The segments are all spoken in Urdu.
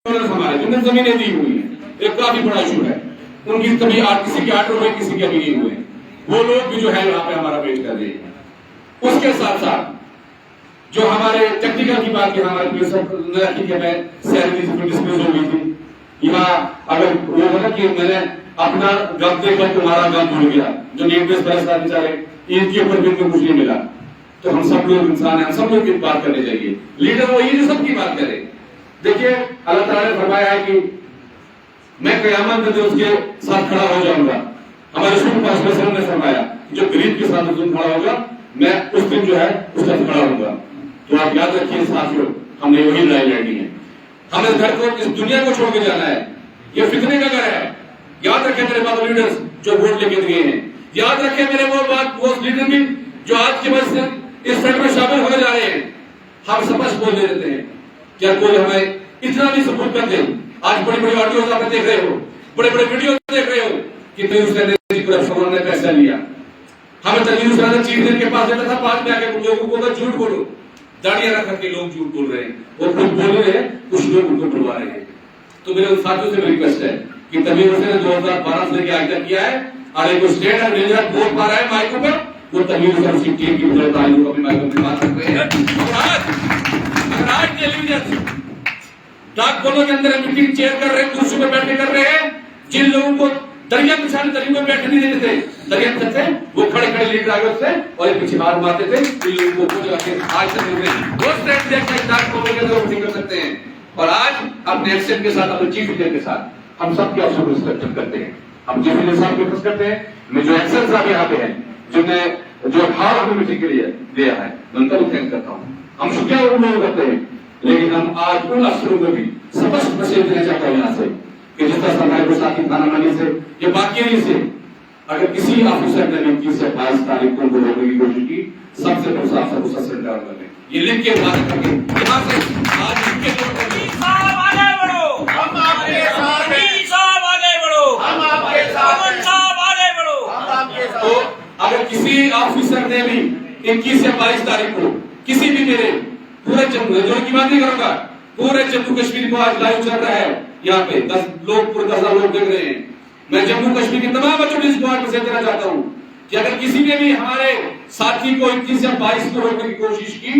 ہمارے جن نے زمینیں دی ہوئی ہیں، ایک کافی بڑا ایشو ہے، ان کی کبھی کسی کے 8 روپے کسی کے ابھی نہیں ہوئے، وہ لوگ بھی جو ہے یہاں پہ ہمارا ویٹ کر رہے ہیں۔ اس کے ساتھ ساتھ جو ہمارے ٹیکنیکل کی بات کی، ہمارے سیلری ڈسپیوز ہو گئی تھی یہاں، اگر وہ ہونا کہ میں نے اپنا غم دے کر تمہارا غم بھول گیا، جو نیٹ بیس پر ساتھ بیچارے عید کے اوپر بھی کچھ نہیں ملا، تو ہم سب لوگ انسان ہیں، ہم سب لوگ کی بات کرنی چاہیے، لیڈر وہی جو سب کی بات کرے۔ دیکھیے اللہ تعالیٰ نے فرمایا ہے کہ میں قیامت میں جو اس کے ساتھ کھڑا ہو جاؤں گا، ہمارے رسول پاک صلی اللہ علیہ وسلم نے فرمایا جو غریب کے ساتھ کھڑا ہوگا میں اس دن جو ہے اس سے کھڑا ہوں گا۔ تو آپ یاد رکھیے ساتھیوں، ہم نے وہی لڑائی لڑنی ہے، ہم اس گھر کو اس دنیا کو چھوڑ کے جانا ہے، یہ فتنے کا گھر ہے۔ یاد رکھیں میرے بات لیڈرز جو ووٹ لے کے دیے ہیں، یاد رکھیں میرے وہ لیڈر بھی جو آج کی وجہ سے اس فیلڈ میں شامل ہونے جا رہے ہیں، ہم سب بول دے دیتے ہیں، کیا کوئی ہمیں اتنا بھی سپورٹ کر دے؟ آج بڑی بڑی آڈیوز آپ دیکھ رہے ہو، بڑے بڑے ویڈیوز دیکھ رہے ہو کہ تیوس نے پیسہ لیا، ہمیں تیوس نے چیف کے پاس جاتا تھا، پاس میں آ کے لوگوں کو جھوٹ بولو، داڑیاں رکھ کے لوگ جھوٹ بول رہے ہیں، اور کچھ بول رہے ہیں، کچھ لوگ ان کو بلوا رہے ہیں۔ تو میرے ساتھیوں سے میری ریکویسٹ ہے کہ تبیر حسین نے 2012 سے لے کے آج تک کیا ہے، اور ایک اسٹیٹ ہے بول پا رہا ہے مائکوں پر، وہ تبیر حسین اس کی ٹیم کی وزارت آئیوں کو بھی مائکوں پر بات کر رہے ہیں۔ اور آج ٹیلی ویژن ڈاک بولوں کے اندر میٹنگ چیئر کر رہے ہیں، کرسی پہ بیٹھے کر رہے ہیں، جن لوگوں کو دریا پچھانے دریا میں بیٹھے نہیں دیتے تھے، دریا تک تھے وہ کھڑے کھڑے لیڈر آگے ہوتے اور ایک پیچھے ہار مارتے تھے، ان لوگوں کو جا کے آج تک ملتے ہیں وہ اسٹیٹ دیکھ کر ڈاک بولوں کے اندر میٹنگ کر سکتے ہیں۔ اور آج اپنے ایکسن کے ساتھ، اپنے چیف لیڈر کے ساتھ ہم سب کے افسر کو رسپیکٹ کرتے ہیں، ہم چیف لیڈر صاحب کو رسپیکٹ کرتے ہیں، میں جو ایکسن صاحب یہاں پہ ہیں جن نے جو ہار ہمیں میٹنگ کے لیے دیا ہے ان کا بھی تھینک کرتا ہوں، ہم شکریہ ان لوگوں کرتے ہیں۔ لیکن ہم آج ان افسروں کو بھی سبق میسج دینا چاہتا ہوں یہاں سے کہ جس طرح ہمارے کو ساتھی خانہ مانی سے یا باقی سے اگر کسی آفیسر نے 21 سے 22 تاریخ کو روکنے کی کوشش کی، سب سے پہلے آپ سب کو سسپینڈ کر دیں، یہ لکھ کے بات کر کے یہاں سے آج ان کے صاحب آگے بڑھو، ہم آپ کے ساتھ ہیں، صاحب آگے بڑھو، ہم آپ کے ساتھ ہیں، صاحب آگے بڑھو، ہم آپ کے ساتھ ہیں۔ تو اگر کسی آفیسر نے بھی 21 سے 22 تاریخ کو کسی بھی میرے پورے جموں جو کی بات نہیں کروں گا، پورے جموں کشمیر کو آج لائیو چل رہا ہے، یہاں پہ 10 لوگ پورے 10,000 لوگ دیکھ رہے ہیں، میں جموں کشمیر کے تمام بچوں کو اس بات میں دینا چاہتا ہوں کہ اگر کسی نے بھی ہمارے ساتھی کو 21 سے 22 کو روکنے کی کوشش کی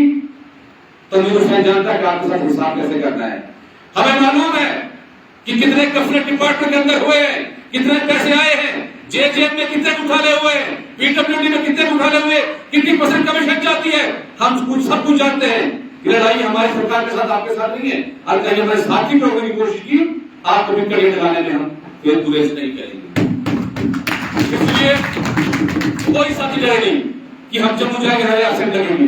تو میرے حسین جانتا ہے کہ آپ کے ساتھ حساب کیسے کرنا ہے۔ ہمیں معلوم ہے کہ کتنے کفنے ڈپارٹمنٹ کے اندر ہوئے ہیں، کتنے پیسے آئے ہیں، جیب میں کتنے اٹھالے ہوئے ہیں، پی ڈبلیو ڈی میں کتنے اٹھالے ہوئے، کتنی % کمیشن جاتی ہے، ہم سب کچھ جانتے ہیں۔ یہ لڑائی ہماری سرکار کے ساتھ آپ کے ساتھ نہیں ہے، اگر کہیں ہمارے ساتھی کو روکنے کی کوشش کی آپ کو بھی کڑے لگانے میں ہم پھر گریز نہیں کریں گے۔ اس لیے کوئی ساتھی ڈرے نہیں کہ ہم جموں جائیں گے ہماری ایبسینٹ لگے گی۔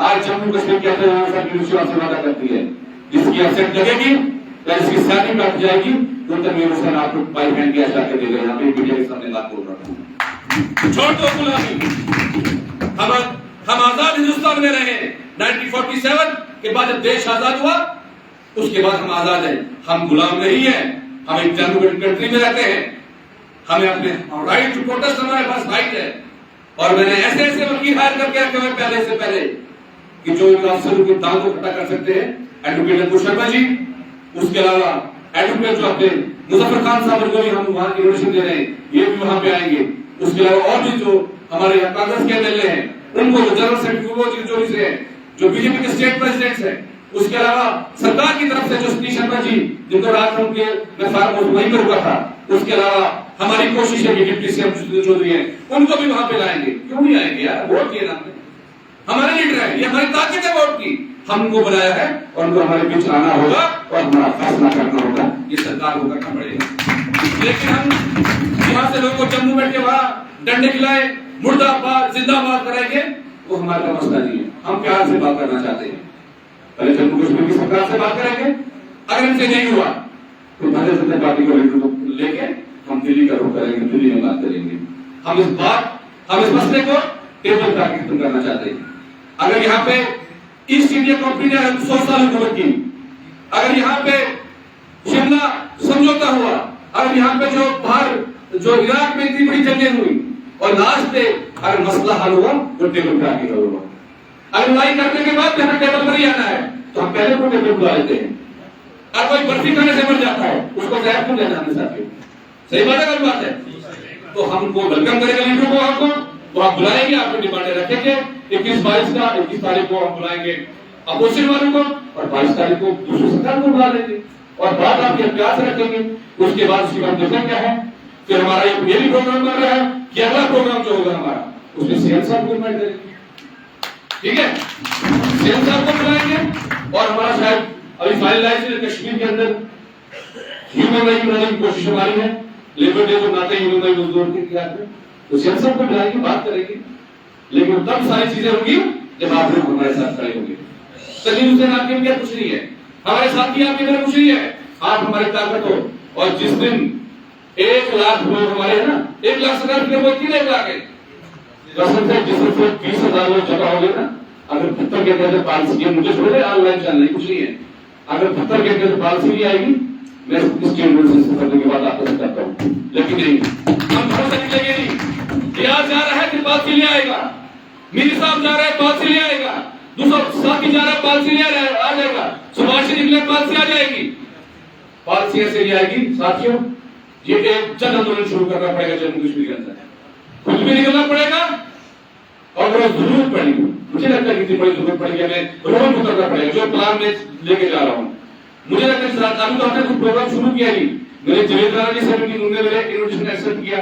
آج جموں کشمیر کے اندر یونیورسٹی آپ سے وعدہ کرتی ہے جس کی ایبسینٹ لگے گی یا جس کی سیلری کٹ جائے گی تو تنویر حسین آپ کو بائی ہینڈ کیش لا کے دے گا۔ یہاں پہ میڈیا کے سامنے بات بول رہا ہوں، چھوڑ دو غلامی، ہم آزاد ہندوستان میں رہے۔ 1947 کے بعد جب دیش آزاد ہوا اس کے بعد ہم آزاد ہیں، ہم غلام نہیں ہیں، ہم ایک ڈیموکریٹک کنٹری میں رہتے ہیں، ہمیں اپنے رائٹ ٹو پروٹیسٹ ہمارے پاس رائٹ ہے۔ اور میں نے ایسے ایسے وکیل ہائر کر کے رکھے ہوئے پہلے سے پہلے کہ جو ان افسروں کی دان کو کھڑا کر سکتے ہیں، ایڈوکیٹ انکو شرما جی، اس کے علاوہ ایڈوکیٹ جو اپنے مظفر خان صاحب کو بھی ہم وہاں کی انویٹیشن دے رہے ہیں، یہ بھی وہاں پہ آئیں گے۔ اس کے علاوہ اور بھی جو ہمارے کانگریس کے ایم ایل اے ہیں ان کو جنرل سیکرٹری جو سے ہیں، جو بی جے پی کے اسٹیٹ پریزیڈنٹس ہیں، اس کے علاوہ سرکار کی طرف سے جو سنیش شرما جی جن کو رات ہم کے میں فارم وہیں پر رکا تھا، اس کے علاوہ ہماری کوشش ہے کہ ڈپٹی سی ایم چودھری ہیں ان کو بھی وہاں پہ لائیں گے۔ کیوں نہیں آئیں گے یار، ووٹ کیے نا، ہمارے لیڈر ہیں، یہ ہماری طاقت ہے ووٹ کی، ہم ان کو بنایا ہے اور ان کو ہمارے بیچ آنا ہوگا اور ہمارا فیصلہ کرنا ہوگا، یہ سرکار کو کرنا پڑے گا۔ لیکن ہم یہاں سے لوگوں کو جموں بیٹھ کے وہاں ڈنڈے کھلائے مردہ آباد زندہ آباد کریں گے، وہ ہمارا مسئلہ نہیں ہے۔ ہم پیار سے بات کرنا چاہتے ہیں، پہلے جموں کشمیر کی سرکار سے بات کریں گے، اگر ان سے نہیں ہوا تو بھارتیہ جنتا پارٹی کو لے کے ہم دلی کا رخ کریں گے، دلی میں بات کریں گے۔ ہم اس مسئلے کو ٹیبل پر ختم کرنا چاہتے ہیں۔ اگر یہاں پہ ایسٹ انڈیا کمپنی نے 100 سال حکومت کی، اگر یہاں پہ شملہ سمجھوتا ہوا، اگر یہاں پہ جو باہر جو عراق میں اتنی بڑی جنگیں ہوئی اور لاسٹ پہ اگر مسئلہ حل ہوا تو ٹیبل پر آگے حل ہوا۔ اگر لڑائی کرنے کے بعد ہمیں ٹیبل پر ہی آنا ہے تو ہم پہلے کو ٹیبل بلا لیتے ہیں۔ ہم اس بات سے سہمت ہیں کہ ہمیں 21 سے 22 تاریخ کو جو بھی ہمارے ساتھی کو روکنے کی کوشش کی، اور کوئی برفی کھانے سے مر جاتا ہے اس کو زہر کیوں دینا ہمیں ساتھ؟ صحیح بات ہے، بات ہے. تو ہم کو ویلکم کرے گا لیڈروں کو، آپ کو تو آپ بلائیں گے، آپ کو ڈیمانڈیں رکھیں گے. 21 تاریخ کو ہم بلائیں گے اپوزیشن والوں کو، اور 22 تاریخ کو دوسری سرکار کو بلا لیں گے اور بات آپ کے پیار سے رکھیں گے. اس کے بعد اس کی بات دیکھیں کیا ہے. پھر ہمارا یہ بھی پروگرام کر رہا ہے کہ اگلا پروگرام جو ہوگا ہمارا اس میں سی ایم صاحب کو انوائٹ کریں گے. ٹھیک ہے، سی ایم صاحب کو بلائیں گے. اور ہمارا شاید ابھی فائنلائز کشمیر کے اندر ہیومن رائٹ بنانے کی کوشش ہماری ہے. لیبر ڈے کو ناتے ہیومن رائٹ مزدور کے خلاف ہے، تو سی ایم صاحب کو بلائیں گے، بات کریں گے. لیکن تب ساری چیزیں ہوں گی جب آپ لوگ ہمارے ساتھ کھڑے ہوں گے. تقریر حسین آپ کے اندر کچھ نہیں ہے، ہمارے ساتھی آپ کے اندر کچھ نہیں ہے، آپ ہماری طاقت ہو. اور جس دن 1 لاکھ لوگ ہمارے ہیں نا، 1 لاکھ سے زیادہ وہ 3 لاکھ ہے قسم سے، جس سے 20,000 لوگ جمع ہو گئے نا. اگر 75 کے اندر پالیسی ہے، مجھے چھوڑ دے آن لائن چینل کچھ نہیں ہے. اگر 75 کے اندر پالیسی نہیں آئے گی میں اس کے اندر سے کرنے کے بعد آپ کو کرتا ہوں. لیکن نہیں، ہم بھروسہ نہیں لگے نہیں. ریاض جا رہا ہے کہ پالیسی لے آئے گا، میری صاحب جا رہا ہے پالیسی لے آئے گا، دوسرا ساتھی جا رہا ہے پالیسی لے آ جائے گا، سبھاشی نکلے پالیسی آ جائے گی. پالیسی ایسے لے آئے گی ساتھیوں. یہ ایک جن آندولن شروع کرنا پڑے گا جموں کشمیر کے اندر، خود بھی نکلنا پڑے گا. اور وہ ضرورت پڑے گی، مجھے لگتا ہے کتنی بڑی ضرورت پڑے گی، ہمیں روڈ اترنا پڑے گا جو پلان میں لے کے جا رہا ہوں. مجھے لگتا ہے ابھی تو ہم نے کچھ پروگرام شروع کیا نہیں. میرے جوید رانا جی سے میٹنگ، انہوں نے میرے انویٹیشن ایکسپٹ کیا.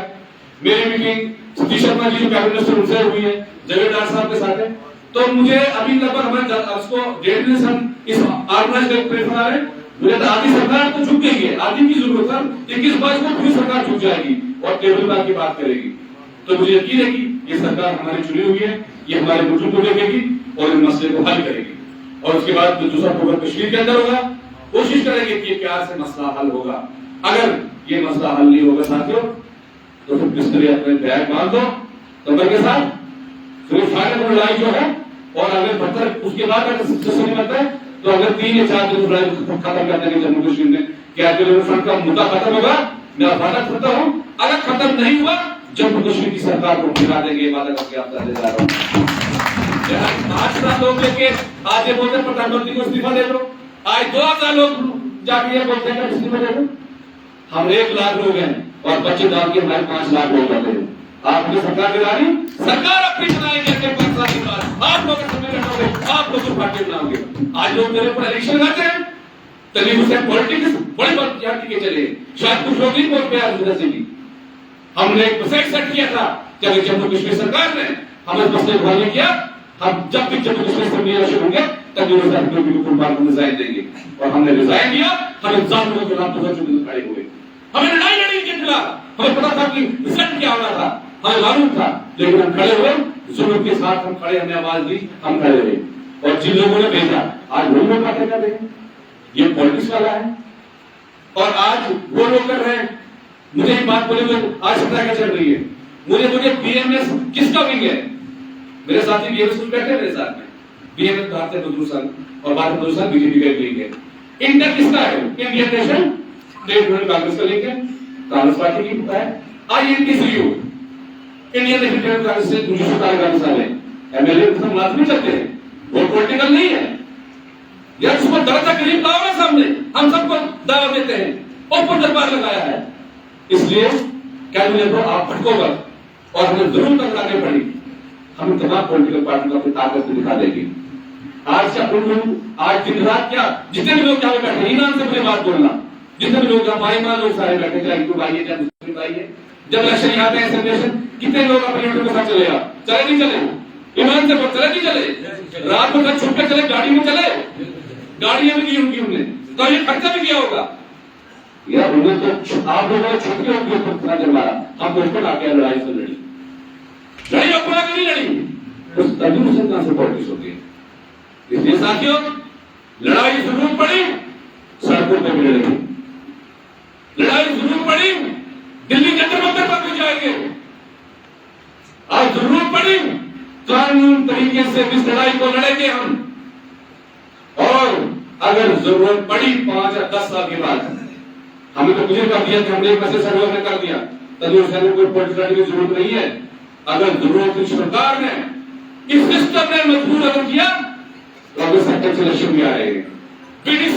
میری میٹنگ ستیش شرما جی جو کیبنٹ منسٹر ان سے ہوئی ہے، جوید رانا صاحب کے ساتھ ہے. تو مجھے ابھی لگ بھگ ہمارے اس کو 1.5 دن سے ہم اس آرگنائز پلیٹ بنا رہے ہیں. مجھے تو آدھی سرکار تو جھک گئی ہے، آدھی کی ضرورت ہے. 21-22 کو پوری سرکار جھک جائے گی اور ٹیبل بات کی بات کرے گی. تو مجھے یقین ہے کہ یہ سرکار ہماری چنی ہوئی ہے، یہ ہمارے ملک کو دیکھے گی اور ان مسئلے کو حل کرے گی. اور اس کے بعد جو دوسرا پروگرام کشمیر کے اندر ہوگا، کوشش کریں گے کہ پیار سے مسئلہ حل ہوگا. اگر یہ مسئلہ حل نہیں ہوگا ساتھیوں تو پھر کس طرح اپنے بیگ باندھ دو کمر کے ساتھ، پھر فائنل لڑائی جو ہے. اور اگر بدتر اس کے بعد اگر سکسیس نہیں ملتا ہے تو اگر 3 یا 4 دن لڑائی ختم کر دیں گے جموں کشمیر میں. کیا ریزرو فرنٹ کا مدعا ختم ہوگا؟ میں وعدہ کرتا ہوں اگر ختم نہیں ہوا جموں کشمیر کی سرکار کو گرا دیں گے. وعدہ کر کے آپ سے جا رہا ہوں. 8 لوگ لے کے آج یہ بولتے ہیں پردھان منتری کو استعفا دے دو، آج 2,000 لوگ جا کے یہ بولتے ہیں استعفا دے دو. ہم 1 لاکھ لوگ ہیں اور بچے ڈال کے ہمارے 5 لاکھ لوگ جاتے ہیں. آپ نے سرکار گرانی، سرکار اپنی چلائیں گے اپنے 5 سال کے بعد. آپ لوگ سمجھ رہے ہوں گے، آپ لوگ کو پارٹی بناؤ گے. آج لوگ میرے اوپر الیکشن لگاتے ہیں، تقریب سے پولیٹکس بڑی بات یاد کے چلے. شاید کچھ لوگ نہیں بہت پیار وجہ سے بھی ہم نے ایک پروجیکٹ سیٹ کیا تھا کہ اگر جموں کشمیر سرکار نے ہمیں مسئلے کو حل کیا، ہم جب بھی جموں کشمیر سے ملنا شروع ہوں گے تب یہ صاحب کو بالکل بار کو ریزائن دیں گے. اور ہم نے ریزائن دیا، ہم انسان لوگوں کے خلاف تو کھڑے ہوئے. ہمیں لڑائی لڑی کے خلاف، ہمیں پتا تھا کہ رزلٹ کیا ہونا تھا، ہمیں معلوم تھا، لیکن ہم کھڑے ہوئے ضرورت کے ساتھ. ہم کھڑے، ہم نے آواز دی، ہم کھڑے رہے. اور جن لوگوں نے بھیجا آج وہ لوگ باتیں کر رہے ہیں، یہ پالیٹکس والا ہے. اور آج وہ لوگ کر رہے ہیں. مجھے یہ بات بولے ہوئے آج سترہ کیا چل رہی ہے، مجھے بی ایم ایس کس کا ونگ ہے؟ میرے ساتھی بی ایم ایس بیٹھے میرے ساتھ میں. بی ایم ایس بھارتیہ مزدور سنگھ اور بھارتیہ مزدور سنگھ بی جے پی کا ونگ ہے. انڈیا کس کا ہے؟ Indian National Trade Union Congress کا ونگ ہے، کانگریس پارٹی کی ہوتا ہے. I N T C U Indian National Trade Congress سے 240 سال ہے. ایم ایل اے ہم لازمی چلتے ہیں، وہ پولیٹیکل نہیں ہے. یار اس کو درجہ قریب لاؤ نا سامنے، ہم سب کو دعوت دیتے ہیں، اوپر دربار لگایا ہے. اس لیے کیبنٹ کو آپ بھٹکو گا اور ہمیں ضرور تک لانے پڑی. ہم تمام پولیٹیکل پارٹیوں کو اپنی طاقت کو دکھا دیں گے. آج کا آج دن رات کیا جتنے بھی لوگ یہاں بیٹھے ایمان سے مجھے بات بولنا، جتنے بھی لوگ بھائی ماں لوگ سارے بیٹھے، چاہے ہندو بھائی ہے چاہے مسلم بھائی ہے. جب الیکشن یہاں پہ ایسے کتنے لوگ اپنے لیڈر کے ساتھ چلے گا؟ چلے نہیں چلے؟ ایمان سے چلے نہیں چلے؟ رات میں چھپ کے چلے، گاڑی میں چلے، گاڑیاں بھی کی ہوں گی ہم نے، تو یہ خرچہ بھی کیا ہوگا یار. انہیں تو آپ لوگوں نے چھوٹی ہوگی اوپر اتنا جب مارا، ہم کو اوپر آ کے لڑائی سے لڑی اوپر آ کے نہیں لڑی. اس تجربے سے کہاں سے پالیٹکس ہوتی ہے؟ اس لیے ساتھیوں لڑائی ضرور پڑی سڑکوں پہ بھی لڑیں گے، لڑائی ضرور پڑی دلی کے اندر مندر پر بھی جائیں گے، اور ضرور پڑی قانون طریقے سے اس لڑائی کو لڑیں گے ہم. اور اگر ضرورت پڑی 5 یا 10 سال کے بعد، ہمیں تو مجھے کر دیا کہ ہم نے ایک مسئلہ سرور نے کر دیا، تجربے سے کوئی پولیٹیکل کی ضرورت نہیں ہے. اگر ضرورت اس سرکار نے اس سسٹم نے مجبور اگر کیا تو اگر سیکنڈ الیکشن بھی آ رہے ہیں PDC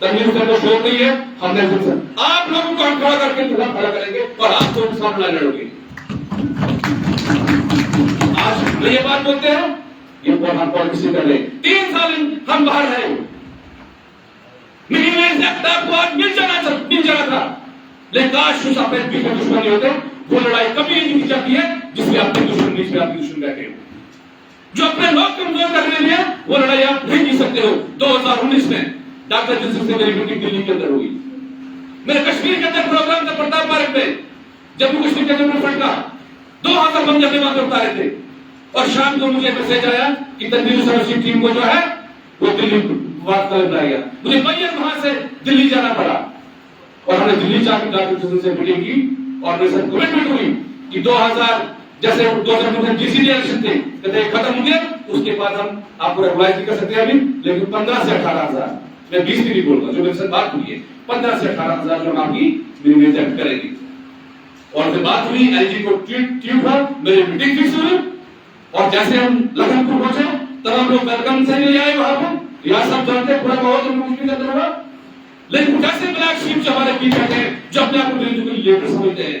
تنویر حسین کو شوق نہیں ہے, ہم نے آپ لوگوں کو ہم کھڑا کر کے کھڑا کریں گے اور آپ کو سامنا لڑو گے. آج یہ بات بولتے ہیں, یہ ہم پالیسی کر رہے ہیں. 3 سال ہم باہر رہے, مل جانا تھا, لیکن کاش اس آپ بھی دشمنی ہوتے. وہ لڑائی کبھی نہیں کی جاتی ہے جس میں آپ کے دشمن بیچ میں آپ کے دشمن بیٹھے ہو. جو اپنے لوگ کمزور کرنے میں وہ لڑائی آپ نہیں جی سکتے ہو. 2019 میں ڈاکٹر جنسل سے میری میٹنگ دلی کے اندر ہوئی. میرے کشمیر کے اندر پروگرام تھا پرتاپ پارک میں, جموں کشمیر کے اندر فرنٹ کا 2000 بم جب وہاں پہ اتارے تھے. اور شام کو مجھے میسج آیا کہ تنویر حسین کی ٹیم کو جو ہے وہ دلی بات کر لایا گیا. مجھے میت وہاں سے دلی جانا پڑا اور ہم نے دلی جا کے ڈاکٹر جنسل سے میٹنگ کی اور میرے ساتھ کمٹمنٹ ہوئی کہ 2000 جیسے 2000 میں DCD الیکشن تھے کہتے ختم ہو گیا, اس کے بعد ہم آپ کو ریگولائز نہیں کر سکتے ابھی, لیکن 15 سے 18,000 میں 20 بھی نہیں بولتا, جو میرے ساتھ بات ہوئی ہے 15 سے 18,000 جو ہم آپ کی ریجیکٹ کریں گے. اور پھر بات ہوئی LG کو ٹویٹ ہوا, میری میٹنگ فکس ہوئی اور جیسے ہم لکھن پور پہنچے تب ہم لوگ ویلکم سے لے آئے وہاں پہ. ریاض صاحب جانتے ہیں پورا ماحول جموں کشمیر کے اندر ہوا, لیکن جیسے بلیک شیپ جو ہمارے پیچھے ہیں جو اپنے آپ کو دل کو لیڈر سمجھتے ہیں,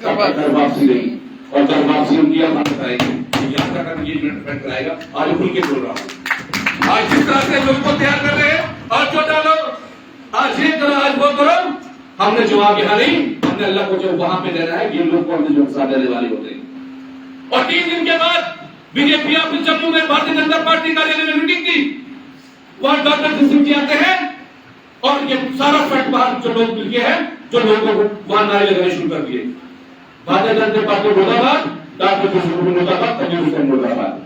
تب تک گھر واپسی نہیں, اور جب واپسی ہم کیا ہم بتائیں گے یہاں تک ہم یہ ڈیفینڈ کرائے گا. آج کھل کے بول رہا ہوں, آج جس طرح سے لوگوں کو تیار کر رہے ہیں اور جو ڈالو آج یہ کرو آج وہ کرو, ہم نے جواب یہاں نہیں, ہم نے اللہ کو جو وہاں پہ دینا ہے, یہ لوگ کو ہم نے جو ساتھ دینے والے ہوتے ہیں. اور 3 دن کے بعد BJP اپنے جموں میں بھارتیہ جنتا پارٹی کاریالے میں میٹنگ کی, وہاں ڈاکٹر جنسل جی آتے ہیں اور یہ سارا فٹ باہر جو لوگ مل کے ہیں جو لوگوں کو وہاں نعرے لگانے شروع کر دیے. بھارتیہ جنتا پارٹی مرد آباد, ڈاکٹر جنسل مرد آباد, تنویر حسین مرد آباد.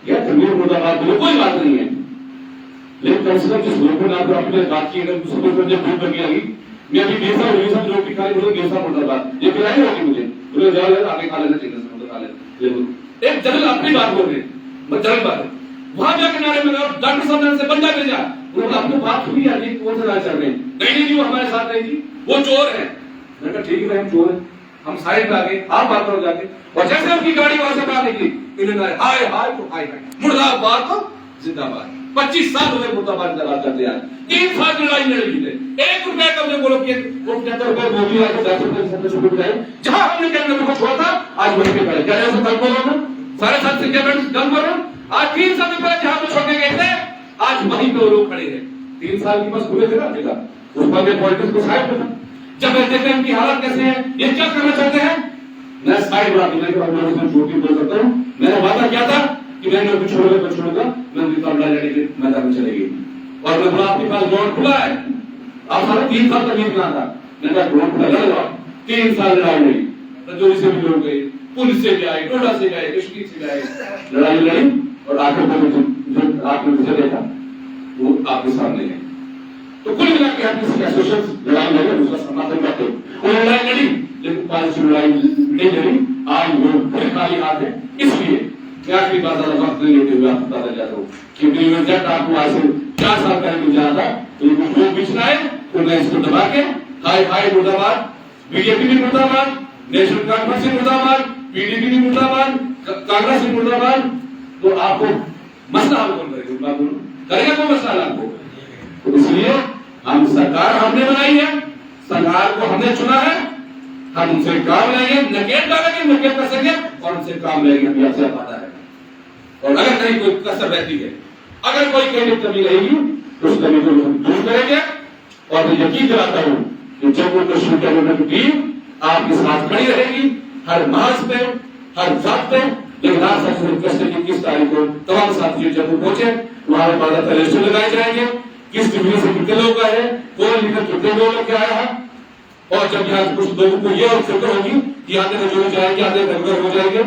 یہ تنویر مرد آباد میں کوئی بات نہیں ہے, لیکن کم سے کم جس لوگوں نے آپ کو اپنے بات کی اگر دوسرے کو مجھے بھول لگی آگی, میں ابھی گیسا گیسا جو بھی کھائی بولے گیسا مرد آباد, یہ کھلائی ہوگی مجھے بولے جاؤ یار آگے کھا لینا چاہیے کھا لینا. ایک جنرل اپنی بات بول رہے ہیں, جنرل بات ہے وہاں جا کے نعرے میں ڈاکٹر صاحب نے سے بندہ بھیجا, انہوں نے اپنی بات ہوئی یار یہ کون سا چل رہے ہیں, نہیں جی وہ ہمارے ساتھ نہیں جی وہ چور ہے. میں نے کہا ٹھیک ہے ہم چور ہیں, ہم سائڈ میں آ گئے, آپ بات کرو جا کے. اور جیسے ان کی گاڑی وہاں سے باہر نکلی انہوں نے ہائے ہائے تو ہائے ہائے مرد آباد تو زندہ باد. 25 سال ہوئے مرد آباد زندہ چلتے ہیں, 3 سال کی لڑائی لڑی ہے, 1 روپے کا مجھے بولو کہ وہ 75 روپے موٹی آ کے 10 روپے سے شروع کرائے, جہاں ہم نے کیمرے کو چھوڑا تھا آج وہیں پہ کھڑے. کیا ایسا کل بولو نا سارے ساتھ سے کیمرے کم کرو, آج 3 سال پہلے جہاں پہ چھوڑ کے گئے تھے آج وہیں پہ وہ لوگ کھڑے ہیں. 3 سال کی بس ہوئے تھے نا اپنے کا, اس پر میں پولیٹکس کو سائڈ کرنا. جب میں دیکھتے ہیں ان کی حالت کیسے ہے, یہ کیا کرنا چاہتے ہیں, میں سائڈ بڑھا دوں کہ ہم لوگ چھوٹی بول سکتا ہوں. میں نے وعدہ کیا تھا کہ میں نے چھوڑے گا چھوڑوں گا, میں ان کی طرف لڑنے کے میدان میں چلے گی. اور میں بولا آپ کے پاس گراؤنڈ کھلا ہے, آپ سارے 3 سال تک نہیں کھلا تھا, میں نے کہا گراؤنڈ کھلا لڑ لو. 3 سال لڑائی ہوئی, رجوری سے بھی لوگ گئے, پولیس سے گئے, ٹوڈا سے گئے, کشمیر سے گئے, لڑائی لڑی اور آخر میں آپ نے مجھے دیکھا وہ آپ کے سامنے ہے. تو کل ملا کے آپ ایسوسیشن لڑائی لڑے, اس کا سمادھن کرتے وہ لڑائی لڑی, لیکن پالیسی لڑائی نہیں لڑی. آج وہ پھر خالی ہاتھ ہے. اس لیے میں آخری بات زیادہ وقت نہیں لیتے ہوئے آپ بتانا چاہتا ہوں کہ یونیورسٹی آپ کو آج سے 4 سال پہلے مل جانا تھا, تو جو بیچنا ہے تو میں اس کو دبا کے ہائے ہائے مرد آباد, BJP بھی مرد آباد, نیشنل کانفرنس بھی مرد آباد, PDP بھی مرد آباد, کانگریس بھی مرد آباد. تو آپ کو مسئلہ حل کون کرے گا, کرے گا کوئی مسئلہ آپ کو. تو اس لیے ہم سرکار ہم نے بنائی ہے, سرکار کو ہم نے چنا ہے, ہم ان سے کام لیں گے, نکیل ڈالیں گے, نکیل کر سکیں اور ان سے کام لیں گے. ہم آپ سے پاتا ہے, اور اگر کہیں کوئی کسر رہتی ہے, اگر کوئی کہیں کمی رہے گی تو اس کمی کو ہم دور کریں گے. اور میں یقین دلاتا ہوں کہ جموں کشمیر کی ٹیم آپ کے ساتھ کھڑی رہے گی, ہر محاذ پہ, ہر ذات پہ. لیکن آج سب سے فیصلے کی 21 تاریخ کو تمام ساتھی جموں پہنچے, وہاں پہ تلیشن لگائے جائیں گے, کس ڈگری سے کتنے لوگ آئے ہیں, کون لیڈر کتنے لوگ کے آیا ہے. اور جب یہاں کچھ لوگوں کو یہ فکر ہوگی کہ آتے جو جائیں گے, آتے گھر ہو جائیں گے,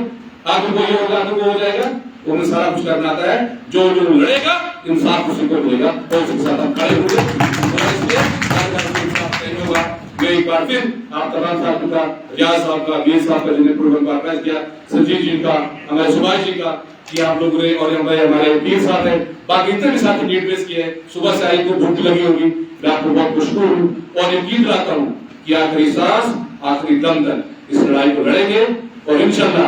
آگے کو یہ ہوگا, آگے کو ہو جائے گا, انہیں سارا کچھ کرنا آتا ہے. جو لڑے گا انصاف کو سکر ملے گا اور اس کے ساتھ ہم کھڑے ہوں گے. اور اس لیے انصاف نہیں ہوگا. میں ایک بار پھر آپ تمام صاحب کا, ریاض صاحب کا, میر صاحب کا جنہیں پروگرام کا آغاز کیا, سنجیت جی کا, ہمارے سبھاش جی کا, کہ آپ لوگوں نے, اور ہمارے پیر صاحب ہیں, باقی اتنے بھی ساتھی نیٹ بیس کیے ہیں. صبح سے آئی کو بھوک لگی ہوگی, میں آپ کو بہت مشکور ہوں اور یقین دلاتا ہوں کہ آخری سانس آخری دم تک اس لڑائی کو لڑیں گے. اور انشاءاللہ